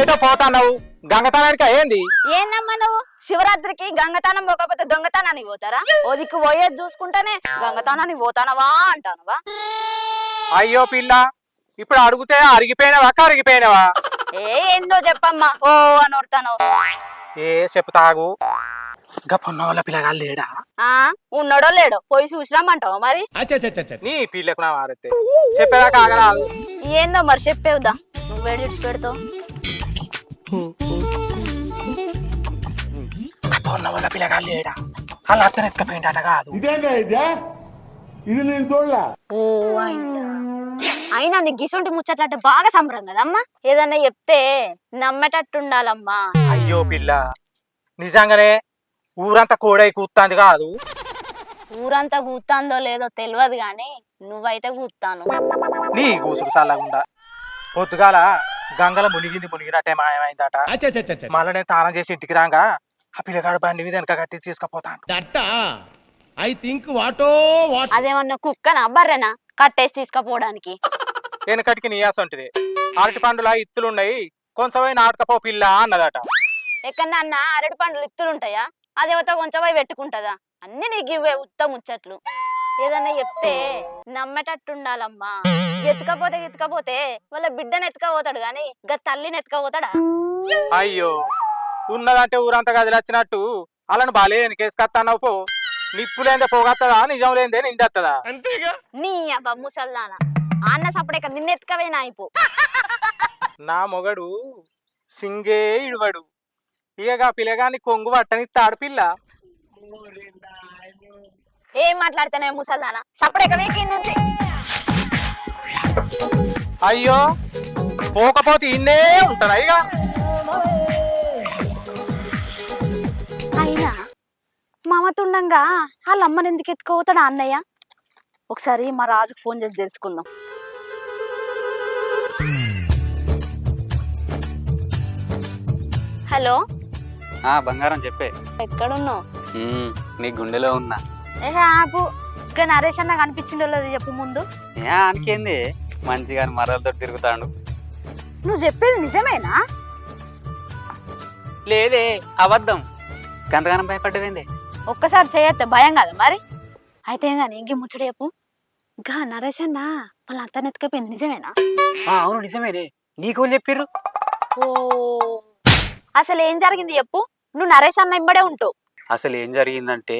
ఏటో పోతాన్నావు గంగతానానికి ఏంది? ఏందమ్మా నువ్వు శివరాత్రికి గంగతానం పోకపోతే దొంగతనానికి పోతారా? ఓ దిక్కు పోయేది చూసుకుంటేనే గంగతానానికి పోతానవా అంటానవా? అయ్యో పిల్ల, ఇప్పుడు అడిగితే అరిగిపోయినవా కరిగిపోయినవా? ఏందో చెప్పమ్మా ఓ అని వస్తాను. చెప్తాగు. పొన్న వాళ్ళ పిల్లగా లేడా? ఉన్నాడో లేడో పోయి చూసిరామంటావా మరి? నీ పిల్లకు నా వారైతే చెప్పేదాకా ఆగరాదు. ఏందో మరి చెప్పేవుదా, నువ్వు వేడి పెడతావు. పొన్న వాళ్ళ పిల్లగా లేడా? అలా అత్తను ఎత్తుకపోయిందట కాదు. అయినా నీకు గిసొంటి ముచ్చట్లంటే బాగా సంబరం కదమ్మా. ఏదన్నా చెప్తే నమ్మేటట్టుండాలమ్మా. అయ్యో పిల్ల, నిజంగానే ఊరంతా కోడై కూతాంది కాదు. ఊరంతా కూతాందో లేదో తెలియదు గాని నువ్వైతే కూతాను. నీ కూసుడు చల్లగుండా పొద్దుగాల గంగల మునిగినట్టే మాయమైందట. మళ్ళీ నేను తానం చేసి ఇంటికి రాగా ఆ పిల్లగాడు బండి మీద వెనక కట్టి తీసుకుపోతాను. అదేమన్నా కుక్కనా బర్రెనా కట్టేసి తీసుకుపోవడానికి? వెనకటికి నీయాసంటిది. అరటి పండులా ఇత్తులున్నాయి, కొంచెం నాటకపో పిల్ల అన్నదట. ఎక్కడన్నా అరటి పండ్లు ఇత్తులుంటాయా? అదేవతో కొంచెం పోయి పెట్టుకుంటదా? అన్ని నీకు ఇవే ఉత్త ముచ్చట్లు. ఏదన్నా చెప్తే నమ్మేటట్టుండాలమ్మా. ఎత్తుకపోతే వాళ్ళ బిడ్డను ఎత్తుకపోతాడు గాని గా తల్లిని ఎత్తుకపోతాడా? అయ్యో, ఉన్నదంటే ఊరంతా గదిలొచ్చినట్టు అలాను బాలే వెనకేసుకొస్తావు. పో, నిప్పు లేదే పోగత్తదా, నిజం లేదే నిందెత్తదా? నీ అబ్బా ముసల్దానా, అన్న సపడేక నిన్నెత్తుకవేనా అయిపో. నా మొగడు సింగే ఇడువడు, ఇక పిల్లగాని కొంగు పట్టనిస్తాడు పిల్ల. ఏం మాట్లాడుతానే ముసల్దానా, సపడేక వేకి నుంచి. అయ్యో, పోకపోతే ఇన్నే ఉంటారా ఇక? అయినా మమతుండంగా వాళ్ళ అమ్మని ఎందుకు ఎత్తుకోతాడా అన్నయ్య? ఒకసారి మా రాజుకు ఫోన్ చేసి తెలుసుకుందాం. హలో బంగారం చెప్పే. ఎక్కడున్నావు? నీ గుండెలో ఉన్నా. ఆపు, ఇక్కడ నరేష్ అన్న కనిపించిండో లేదో చెప్పు ముందు. అనికేంది, మంచిగా మరలతో తిరుగుతాడు. నువ్వు చెప్పేది నిజమేనా? లేదే, అబద్ధం. గంతగానం భయపడ్డవేంది? ఒక్కసారి చేయొద్దు, భయం కదా మరి. అయితే కానీ ఇంకే ముచ్చట చెప్పు. ఇంకా నరేష్ అన్న వాళ్ళ అంతా ఎత్తుకపోయింది నిజమేనా? అవును నిజమేనే. నీకు చెప్పిర్రు? ఓ, అసలు ఏం జరిగింది చెప్పు. నువ్వు నరేష్ అన్న ఇమ్మడే ఉంటావు. అసలు ఏం జరిగిందంటే,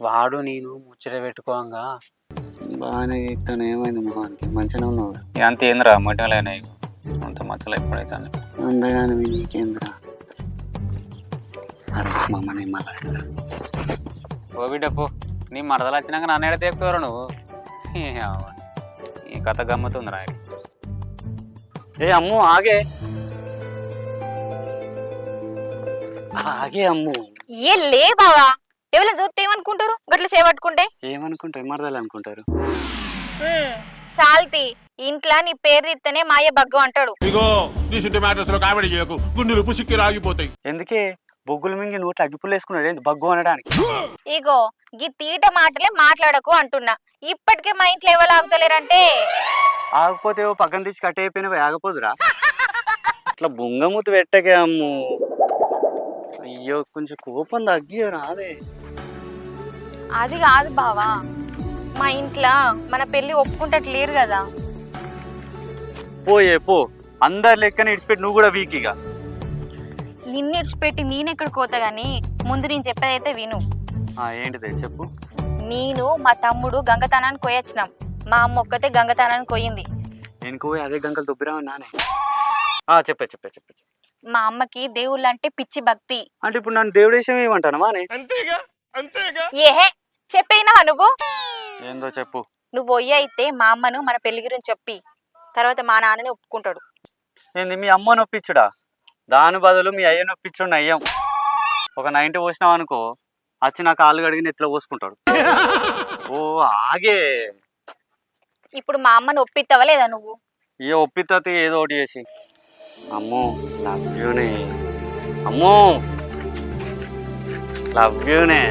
వాడు నేను ముచ్చట పెట్టుకోగా బాగానే చెప్తాను. ఏమైంది మొహానికి? మంచిగా ఉన్నావు అంత ఏంద్రా మొట్టలైనాయి అంత మచ్చలు ఎప్పుడైతే అందగానే నీకేంద్రా. మమ్మల్ని మళ్ళీ ఓ బిడ్డ పో, నీ మరదలు వచ్చినాక నన్ను ఎడ తేపుతారు నువ్వు. ఈ కథ గమ్మతుందిరా. ఏ అమ్ము ఆగే ఆగే అమ్ము. ఏ లే బావా, ఎవరైనా చూస్తే ఏమనుకుంటారు? గట్ల చేపట్టుకుంటే ఏమనుకుంటారు? మరదలు అనుకుంటారు. సాల్తి ఇంట్లో నీ పేరు తీస్తేనే మాయ బగ్గు అంటాడు. ఎందుకే బొగ్గులు మింగి నోట్లు అగ్గిపుల్లు వేసుకున్నాడు ఏంది బగ్గు అనడానికి? ఇగో గీ తీట మాటలే మాట్లాడకు అంటున్నా. ఇప్పటికే మా ఇంట్లో ఎవరు ఆగుతలేరంటే ఆగపోతే పక్కన తీసి కట్టయిపోయినవి ఆగపోదురా. అట్లా బుంగమూతి పెట్టకే అమ్ము. అయ్యో, కొంచెం కోపం తగ్గియో రాదే. అది కాదు బావా, మా ఇంట్లో మన పెళ్లి ఒప్పుకుంటట్లేరు కదా. పోయే పో, అందరు లెక్కన ఇడిచిపెట్టి నువ్వు కూడా వీక్గా. నిన్ను ఇడిచిపెట్టి నేనెక్కడికి పోతా గానీ ముందు నేను చెప్పేదైతే విను. ఏంటిదే చెప్పు. నేను మా తమ్ముడు గంగతానానికి పోయొచ్చినాం. మా అమ్మ ఒక్కతే గంగతానానికి పోయింది. నేను పోయి అదే గంగలు దుబ్బిరా నానే. చెప్పే చెప్పే చెప్పే. మా అమ్మకి దేవుళ్ళు అంటే పిచ్చి భక్తి. అంటే ఇప్పుడు నన్ను దేవుడు విషయం ఏమంటాను మానే? ఏహే చెప్పేనా నువ్వు? ఏందో చెప్పు. నువ్వు పోయి అయితే మా అమ్మను మన పెళ్లి గురించి చెప్పి తర్వాత మా నాన్నని ఒప్పుకుంటాడు. ఏంది మీ అమ్మ నొప్పించుడా? దాని బదులు మీ అయ్య నొప్పించుండి అయ్యాం. ఒక 90 పోసినావు అనుకో, వచ్చి నా కాళ్ళు కడిగి ఎట్లా పోసుకుంటాడు. ఓ ఆగే, ఇప్పుడు మా అమ్మను ఒప్పిస్తావా లేదా నువ్వు? ఏ ఒప్పితే ఏదో ఒకటి చేసి. అమ్మో లవ్ యూనే, అమ్మో లవ్ యూనే.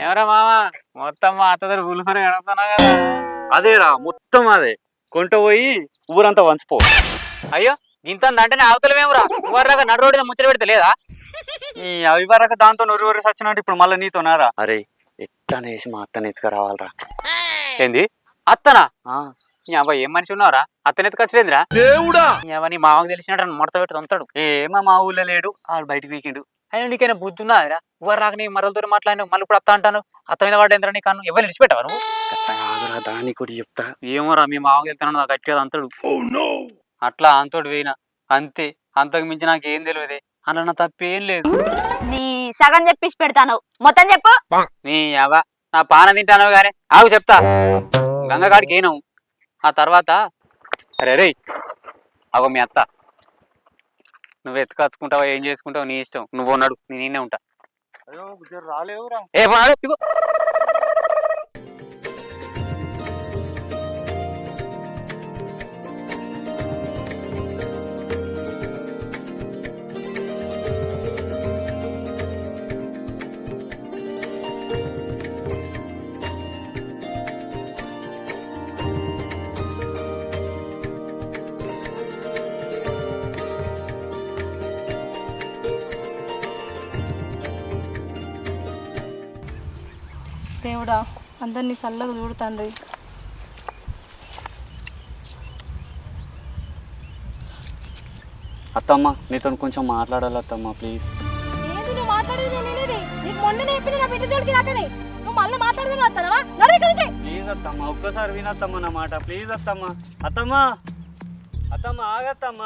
ఎవరా మామ, మొత్తం మా అత్త దగ్గర పులిహోర ఎడుతున్నా కదా. అదేరా మొత్తం అదే కొంట పోయి ఊరంతా వంచిపో. అయ్యో ఇంత అంటే అవతలమేమరా ఊర్రాగా నడు రోడ్డు ముచ్చట పెడితే లేదా? ఈ అవివరక దాంతో నొరి సచ్చినట్టు ఇప్పుడు మళ్ళీ నీతో నారా? అరే ఎట్లా వేసి మా అత్తని ఎత్తుకురావాలరా. ఏంది అత్తనా? నీ అబ్బాయి ఏం మనిషి ఉన్నావురా? అత్తని ఎత్తుకొచ్చలేదురా దేవుడా? నీ మామకు తెలిసినట్టు ముడత పెట్టి తొంతాడు. ఏమో మా ఊళ్ళో లేడు, ఆడు బయటకు వీకిండు. అయినా నీకైనా బుద్ధి ఉన్నదిరా? ఊర్రాక నీ మరలతో మాట్లాడినావు, మళ్ళీ ఇప్పుడు అత్త అంటాను. అత్త మీద పడ్డేంద్రా నీ కన్ను ఎవరు విడిచిపెట్టావా నువ్వు? దాన్ని కూడా చెప్తా. ఏమోరా మీ మామకు వెళ్తాను నాకు గట్టిగా అంతాడు. అట్లా అంతోడు వేయినా అంతే, అంతకు మించి నాకు ఏం తెలియదే. అలా నా తప్పేం లేదు. నీ సగం చెప్పేసి పెడతాను, మొత్తం చెప్పు. నీ అవ నా పాన తింటాను గానీ ఆగు చెప్తా. గంగగాడికి ఏనావు ఆ తర్వాత అరే రే అగో మీ అత్త. నువ్వు ఎత్తుకచ్చుకుంటావా ఏం చేసుకుంటావు నీ ఇష్టం, నువ్వు ఉన్నాడు నేనే ఉంటా. రాలేవురా. ఏ పోనాడు ఇగో. దేవుడా అందరినీ చల్లగా చూడుతాండ్రి. అత్తమ్మ నీతో కొంచెం మాట్లాడాలి అత్తమ్మ ప్లీజ్. ఏంది నువ్వు మాట్లాడేది? నేనేది నీకు మొన్ననే చెప్పిన నా బిడ్డ జోలికి రాకని నువ్వు మళ్ళీ మాట్లాడదాం వస్తావా? నడు ఇక్కడి నుంచి. ప్లీజ్ అత్తమ్మ ఒక్కసారి వినత్తమ్మ నా మాట ప్లీజ్ అత్తమ్మ. అత్తమ్మ అత్తమ్మ ఆగత్తమ్మ.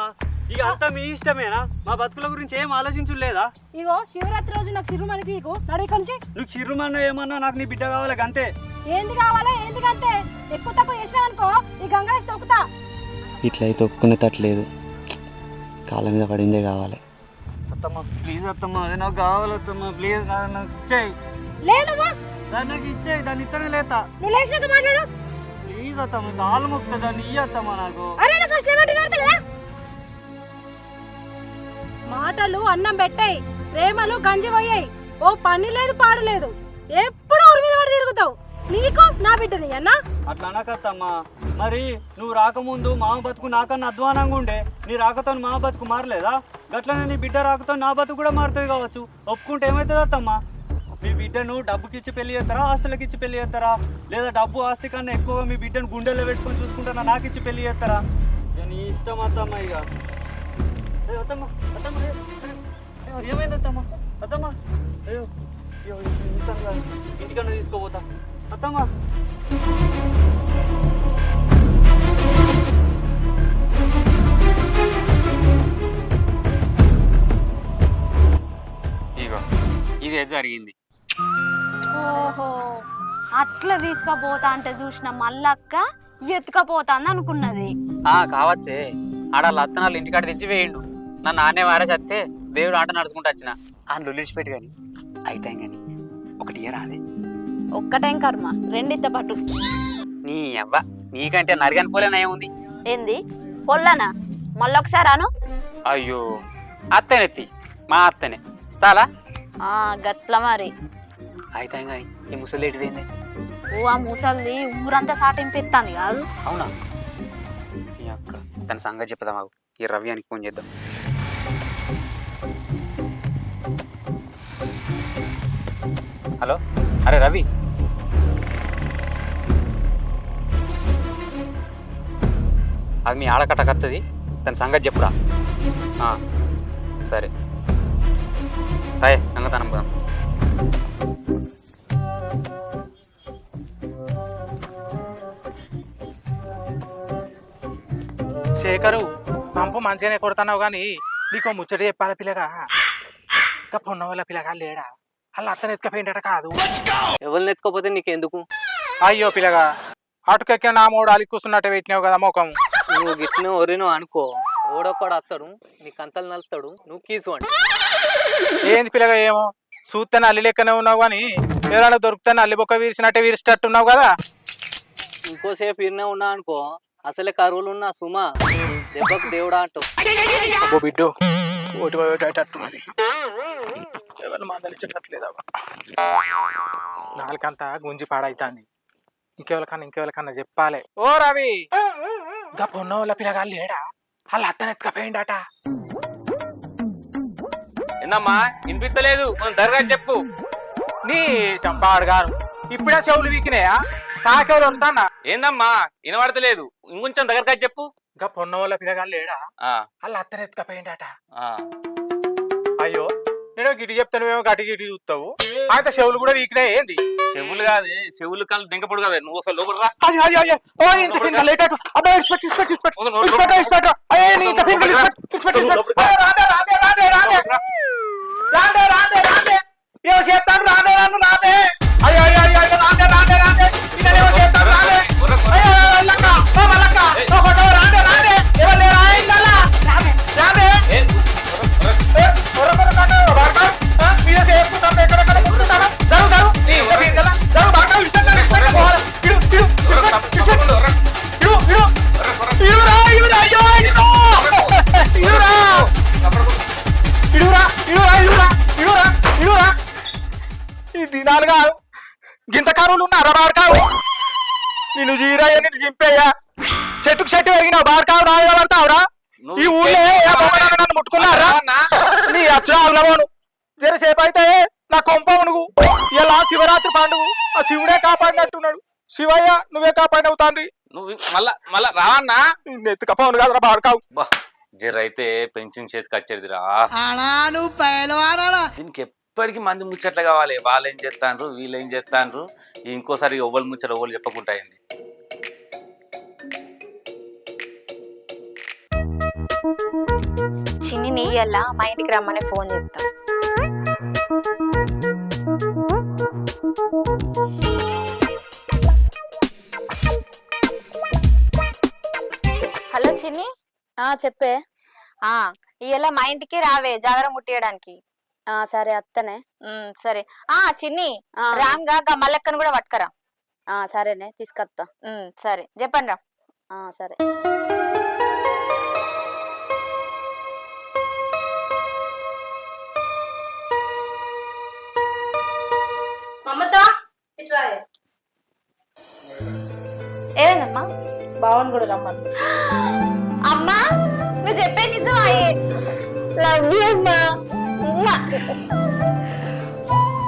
ఇక అంత మీ ఇష్టమేనా? మా బతుకుల గురించి ఏం ఆలోచించలేదా? ఇగో శివరాత్రి రోజు నాకు చిరుమనికి నీకు నడు ఇక్కడి నుంచి. నువ్వు చిరుమన్నా ఏమన్నా నాకు నీ బిడ్డ కావాలి అంతే. ఏంది కావాలా? ఎందుకంటే ఎక్కువ తక్కువ చేసినావనుకో ఈ గంగా తొక్కుతా. ఇట్లయితే ఒప్పుకునేటట్లేదు, కాళ్ళ మీద పడిందే కావాలి. అత్తమ్మ ప్లీజ్ అత్తమ్మ అది నాకు కావాలి అత్తమ్మ ప్లీజ్ నాకు ఇచ్చేయి. లేదమ్మా దాన్ని నాకు ఇచ్చేయి, దాన్ని ఇత్తనే లేతా. నువ్వు లేచినాక మాట్లాడు ప్లీజ్ అత్తమ్మ కాళ్ళు మొక్కుతా, దాన్ని ఇయ్య అత్తమ్మ నాకు. అరే నా ఫస్ట్ ఏమంటున్నా మాటలు అన్నం పెట్టాయి, ప్రేమలు గంజి పోయాయి. ఓ పని లేదు పాడు లేదు, ఎప్పుడు ఊరి మీద పడి తిరుగుతావు. నీకు నా బిడ్డని అన్నా అట్లా అనకత్తమ్మా. మరి నువ్వు రాకముందు మామ బతుకు నాకన్నా అధ్వానంగా ఉండే, నీ రాకతో మామ బతుకు మారలేదా? గట్లనే నీ బిడ్డ రాకతో నా బతుకు కూడా మారుతుంది కావచ్చు. ఒప్పుకుంటే ఏమవుతుంది అత్తమ్మా? మీ బిడ్డను డబ్బుకిచ్చి పెళ్లి చేస్తారా, ఆస్తులకి ఇచ్చి పెళ్లి చేస్తారా? లేదా డబ్బు ఆస్తి కన్నా ఎక్కువగా మీ బిడ్డను గుండెల్లో పెట్టుకొని చూసుకుంటారా, నాకు ఇచ్చి పెళ్లి చేస్తారా? నీ ఇష్టం అత్తమ్మ. ఇక అత్తమ్మ అత్తమ్మ ఏమైంది అత్తమ్మ? అత్తమ్మ అయ్యో అయ్యో ఇంటికన్నా తీసుకోపోతా అత్తమ్మ. ఇగో ఇదే జరిగింది. ఓహో అట్లా తీసుకపోతా అంటే చూసిన మల్లక్క ఎత్తుకపోతాంది అనుకున్నది. కావచ్చే ఆడ అత్తనాళ్ళు ఇంటికాడ తెచ్చి వేయండు. నా నాన్నే వారే చస్తే దేవుడు ఆట నడుచుకుంటూ వచ్చిన అందులో విడిచిపెట్టి కానీ అయితే కానీ ఒకటి ఇయర్ అదే ఒక్కటేం కర్మ రెండిత్త పట్టు. నీ అవ్వ నీకంటే నరిగని పోలేనా ఏముంది? ఏంది పొల్లనా? మళ్ళొకసారి అను. అయ్యో అత్తనేత్తి మా అత్తనే చాలా గట్ల మరి. అయితే కానీ ఈ ముసలి ఏంటిది? ఓ ఆ ముసలిది ఊరంతా సాటింపెత్తాంది కాదు? అవునా? ఈ అక్క తన సంగతి చెప్తా మాకు. ఈ రవ్యానికి ఫోన్ చేద్దాం. హలో అరే రవి, అది మీ ఆడకట్ట కత్తది, తన సంగతి చెప్పురా. సరే రాయ్ గంగతనం పోదాం. శేఖరు పంపు మంచిగానే కొడుతున్నావు కానీ నీకు ముచ్చట చెప్పాల పిల్లగా. ఇంకా పొన్న వాళ్ళ పిల్లగా లేడా? అలా అత్తను ఎత్తుకపోయిందట కాదు. ఎవరిని ఎత్తుకోపోతే నీకెందుకు? అయ్యో పిల్లగా అటుకెక్కిన నా మూడు అలి కూర్చున్నట్టు పెట్టినావు కదా ముఖం. నువ్వు గిట్టిన ఒరినో అనుకో, ఓడొక్కడు వస్తాడు నీ కంతలు నలుతాడు, నువ్వు కీసుకోండి. ఏంది పిల్లగా ఏమో చూస్తే అల్లి లెక్కనే ఉన్నావు కానీ ఎవరైనా దొరికితే అల్లి బొక్క వీరిసినట్టే వీరిసినట్టున్నావు కదా. ఇంకోసేపు ఇన్నే ఉన్నా అనుకో అసలే కరువులు ఉన్నా సుమా దెబ్బకు దేవుడా అంటావు. అబ్బో బిడ్డు ఓటి పోయేటట్టు మరి ఎవరు మందలిచ్చేటట్లేదా? నాలుకంతా గుంజి పాడైతుంది. ఇంకెవరికన్నా చెప్పాలి. ఓ రవి, ఇంకా పొన్న వాళ్ళ పిల్లగాళ్ళు లేడా? వాళ్ళ అత్తను ఎత్తుకపోయిండట. ఏందమ్మా వినిపిస్తలేదు, దర్గా చెప్పు. నీ చంపాడు గారు ఇప్పుడే చెవులు వీకినాయా? కాకెవరు వస్తానా? ఏందమ్మా వినబడతలేదు, ఇంకొంచెం దగ్గరగా చెప్పు. ఇంకా పొన్న వాళ్ళ పిల్లగాళ్ళు లేడా? ఆ వాళ్ళ అత్తను ఎత్తుకపోయిండట. ఆ అయ్యో, నేను గిటి చెప్తాను గటి గిటి చూస్తావు. అయితే చెవులు కూడా వీకినాయి ఏంది? చెవులు కాదు, చెవులు కాళ్ళు దింకపడు కదా. నువ్వు అసలు లోపల రా. ఈ దినాలు కాదు, గింత కారులు ఉన్నారా బాడకావు? నిన్ను జీరయ్య, నిన్ను చింపేయ్యా. చెట్టుకు చెట్టు పెరిగినావు, బాడకావు నాలుగా పడతావురా? ఈ ఊళ్ళో నన్ను ముట్టుకున్నారా? నీ అచ్చును జరసేపు అయితే నా కొంప నువ్వు. ఇలా శివరాత్రి పండుగ, ఆ శివుడే కాపాడినట్టున్నాడు. శివయ్య నువ్వే కాపాడినవు తండ్రి. నువ్వు మళ్ళా రావన్నా. నిన్ను ఎత్తుకపోను కదరా బాడకావు. జర అయితే పెన్షన్ చేతికి వచ్చేదిరా. దీనికి ఎప్పటికీ మంది ముచ్చట్లు కావాలి. వాళ్ళు ఏం చేస్తాండ్రు, వీళ్ళు ఏం చేస్తాండ్రు. ఇంకోసారి ఎవ్వరు ముచ్చట ఎవ్వరు చెప్పకుండా అయింది. చిన్ని నీయల్లా మా ఇంటికి రమ్మని ఫోన్ చేస్తా. హలో చిన్ని. చెప్పే. ఇయ్యాల మా ఇంటికి రావే జాగరం ముట్టియడానికి. సరే అత్తనే. సరే. చిన్ని రాంగా మల్లక్కను కూడా పట్టుకరా. సరేనే తీసుకొస్తా. సరే చెప్పండి రా. సరే. ఏమైందమ్మా? బావని కూడా రమ్మను. అమ్మా నువ్వు చెప్పే నిజమాయే. లవ్ యూ అమ్మా.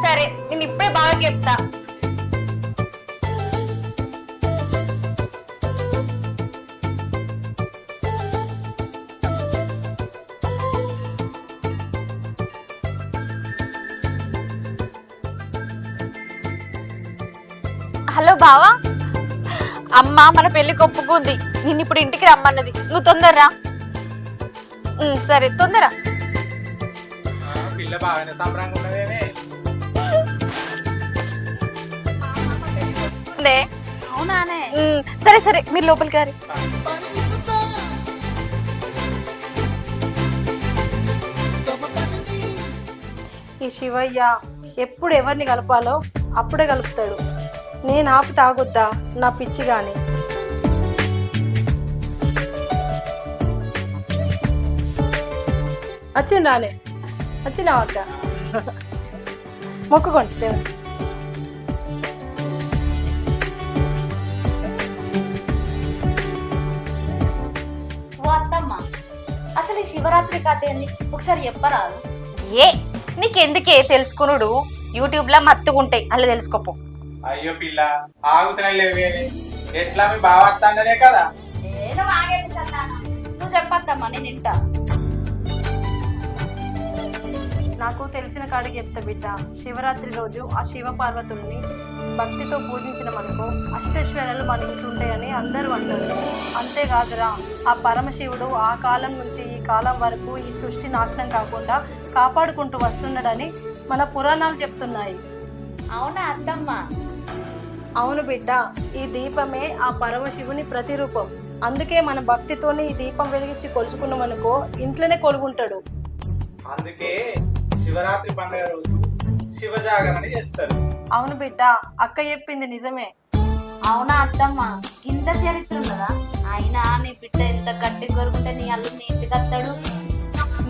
సరే నేను ఇప్పుడే బాగా చెప్తా. హలో బావా, అమ్మ మన పెళ్లికి ఒప్పుకుంది. నిన్ను ఇప్పుడు ఇంటికి రమ్మన్నది. నువ్వు తొందరరా. సరే తొందర. పిల్ల బాగానే సంబరంగా ఉన్నదేమే. అవునానే? సరే సరే మీరు లోపలికి గారి. ఈ శివయ్య ఎప్పుడు ఎవరిని కలపాలో అప్పుడే కలుపుతాడు. నేను ఆపు తాగొద్దా నా పిచ్చి గాని. వచ్చిండానే, వచ్చినావక్క. మొక్కుకోండి దేవుడు. అసలు ఈ శివరాత్రి కథ ఏంది ఒకసారి చెప్పరాదు? నీకెందుకే తెలుసుకునుడు? యూట్యూబ్ లో మత్తుకుంటాయి, అలా తెలుసుకోపో. అయ్యో పిల్ల ఆగుతలేవే. ఎట్లా మీ బావస్తానే కదా. నువ్వు చెప్పద్దమ్మా, నేను వింటా. నాకు తెలిసిన కాడికి చెప్తా బిడ్డ. శివరాత్రి రోజు ఆ శివ పార్వతుల్ని భక్తితో పూజించిన మనకు అష్టైశ్వర్యాలు మన ఇంట్లో ఉంటాయని అందరూ అంటారు. అంతేకాదురా, ఆ పరమశివుడు ఆ కాలం నుంచి ఈ కాలం వరకు ఈ సృష్టి నాశనం కాకుండా కాపాడుకుంటూ వస్తున్నాడని మన పురాణాలు చెప్తున్నాయి. అవునా అత్తమ్మ? అవును బిడ్డ, ఈ దీపమే ఆ పరమశివుని ప్రతిరూపం. అందుకే మన భక్తితోని ఈ దీపం వెలిగించి కొలుచుకున్నామనుకో ఇంట్లోనే కొలుగుంటాడు. అందుకే శివరాత్రి పండుగ రోజు శివ జాగరణ చేస్తారు. అవును బిడ్డ, అక్క చెప్పింది నిజమే. అవునా అత్తమ్మ? ఇంత చరిత్ర ఉన్నదా? అయినా నీ బిడ్డ ఎంత గట్టి కోరుకుంటే నీ అల్లుని ఇంటికి వస్తాడు.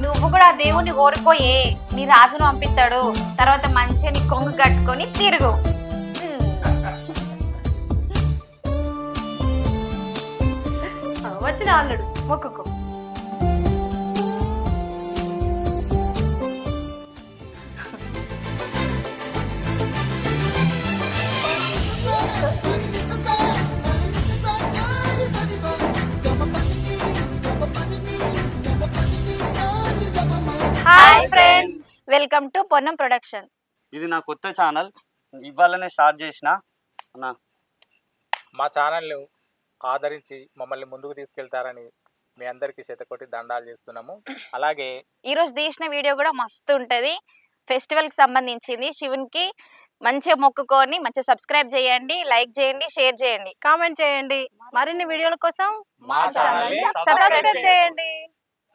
నువ్వు కూడా దేవుని కోరుకోయే, నీ రాజును పంపిస్తాడు. తర్వాత మంచిగా నీ కొంగు కట్టుకొని తిరుగు. మొక్కుకో. Hi friends, welcome to Ponnam production. ఇది నా కొత్త ఛానల్, ఇవాళనే స్టార్ట్ చేసిన అన్న. మా ఛానల్ని ఆదరించి మమ్మల్ని ముందుకు తీసుకెళ్తారని మీ అందరికీ శతకోటి దండాలు చేస్తున్నాము. అలాగే ఈ రోజు తీసిన వీడియో కూడా మస్తు ఉంటది. ఫెస్టివల్ కి సంబంధించింది. శివునికి మంచిగా మొక్కుకొని మంచిగా సబ్స్క్రైబ్ చేయండి, లైక్ చేయండి, షేర్ చేయండి, కామెంట్ చేయండి. మరిన్ని వీడియోల కోసం మా ఛానల్ని సబ్స్క్రైబ్ చేయండి.